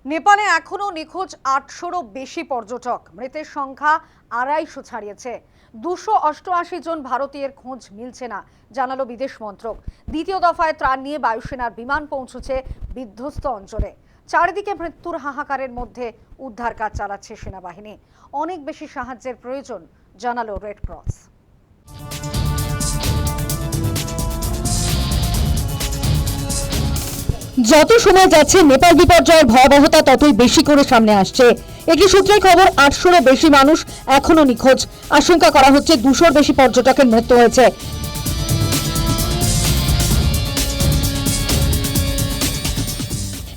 নেপালে এখনো নিখোঁজ ৮০০রও বেশি পর্যটক। মৃতের সংখ্যা ২৫০ ছাড়িয়েছে। ২৮৮ জন ভারতীয়ের খোঁজ মিলছে না, জানালো বিদেশ মন্ত্রক। দ্বিতীয় দফায় ত্রাণ নিয়ে বায়ুসেনার বিমান পৌঁছেছে বিধ্বস্ত অঞ্চলে। চারিদিকে মৃত্যুর হাহাকারের মধ্যে উদ্ধার কাজ চালাচ্ছে সেনাবাহিনী। অনেক বেশি সাহায্যের প্রয়োজন, জানালো রেড ক্রস। যত সময় যাচ্ছে নেপাল বিপর্যয়ের ভয়াবহতা ততই বেশি করে সামনে আসছে। একটি সূত্রের খবর, ৮০০রও বেশি মানুষ এখনো নিখোঁজ। আশঙ্কা করা হচ্ছে ২০০র বেশি পর্যটকের মৃত্যু হয়েছে।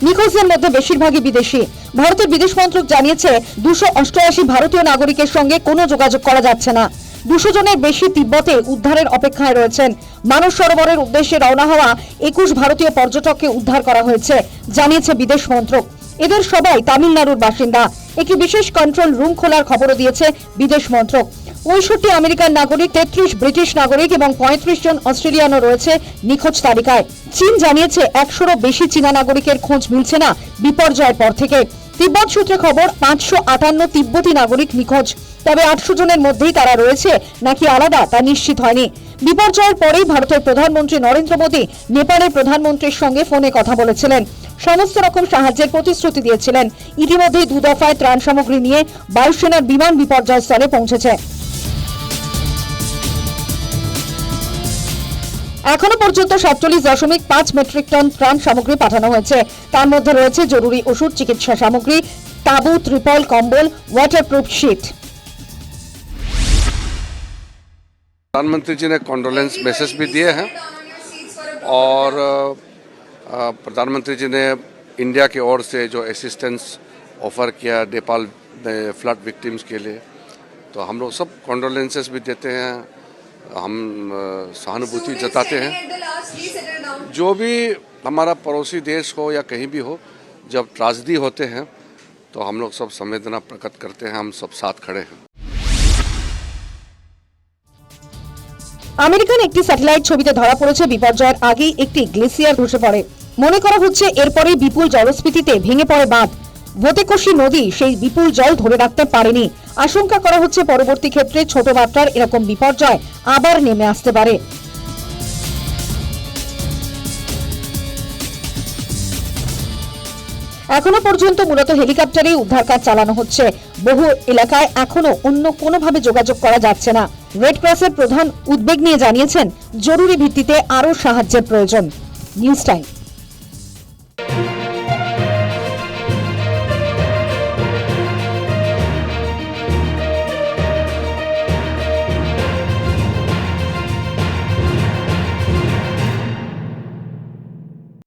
নিখোঁজদের মধ্যে বেশিরভাগই বিদেশি। ভারতের বিদেশ মন্ত্রক জানিয়েছে ২৮৮ ভারতীয় নাগরিকের সঙ্গে কোনো যোগাযোগ করা যাচ্ছে না। ২০০ জনের বেশি তিব্বতে উদ্ধারের অপেক্ষায় রয়েছেন। মানস সরোবরের উদ্দেশ্যে রওনা হওয়া ২১ ভারতীয় পর্যটককে উদ্ধার করা হয়েছে, জানিয়েছে বিদেশ মন্ত্রক। এদের সবাই তামিলনাড়ুর বাসিন্দা। একটি বিশেষ কন্ট্রোল রুম খোলার খবরও দিয়েছে বিদেশ মন্ত্রক। ৬৫ আমেরিকান নাগরিক, ৩৩ ব্রিটিশ নাগরিক এবং ৩৫ জন অস্ট্রেলিয়ানও রয়েছে নিখোঁজ তালিকায়। চীন জানিয়েছে ১০০রও বেশি চীনা নাগরিকের খোঁজ মিলছে না বিপর্যয়ের পর থেকে। তিব্বত সূত্রে খবর, ৫৫৮ তিব্বতী নাগরিক নিখোঁজ। তবে ৮০০ জনের মধ্যেই তারা রয়েছে নাকি আলাদা তা নিশ্চিত হয়নি। বিপর্যয়ের পরেই ভারতের প্রধানমন্ত্রী নরেন্দ্র মোদী নেপালের প্রধানমন্ত্রীর সঙ্গে ফোনে কথা বলেছিলেন। সমস্ত রকম সাহায্যের প্রতিশ্রুতি দিয়েছিলেন। ইতিমধ্যেই ২ দফায় ত্রাণ সামগ্রী নিয়ে বায়ুসেনার বিমান বিপর্যয়স্থলে পৌঁছেছে। এখনো পর্যন্ত ৪৭.৫ মেট্রিক টন ত্রাণ সামগ্রী পাঠানো হয়েছে। তার মধ্যে রয়েছে জরুরি ওষুধ, চিকিৎসা সামগ্রী, তাঁবু, ত্রিপল, কম্বল, ওয়াটারপ্রুফ শিট। प्रधानमंत्री जी ने कॉन्डोलेंस मैसेज भी दिए हैं और प्रधानमंत्री जी ने इंडिया की ओर से जो असिस्टेंस ऑफर किया नेपाल में फ्लड विक्टिम्स के लिए, तो हम लोग सब कॉन्डोलेंसेस भी देते हैं, हम सहानुभूति जताते हैं। जो भी हमारा पड़ोसी देश हो या कहीं भी हो, जब ट्रेजेडी होते हैं तो हम लोग सब संवेदना प्रकट करते हैं, हम सब साथ खड़े हैं। আমেরিকান একটি স্যাটেলাইট ছবিতে ধরা পড়েছে বিপর্যয়ের আগেই একটি গ্লেসিয়ার ধসে পড়ে। মনে করা হচ্ছে এরপরেই বিপুল জলস্ফীতিতে ভেঙে পড়ে বাঁধ। ভোতেকোশি নদী সেই বিপুল জল ধরে রাখতে পারেনি। আশঙ্কা করা হচ্ছে পরবর্তী ক্ষেত্রে ছোট মাত্রার এরকম বিপর্যয় আবার নেমে আসতে পারে। এখনো পর্যন্ত মূলত হেলিকপ্টারেই উদ্ধার কাজ চালানো হচ্ছে। বহু এলাকায় এখনো অন্য কোনোভাবে যোগাযোগ করা যাচ্ছে না। রেড ক্রসের প্রধান উদ্বেগ নিয়ে জানিয়েছেন জরুরি ভিত্তিতে আরও সাহায্যের প্রয়োজন। News time.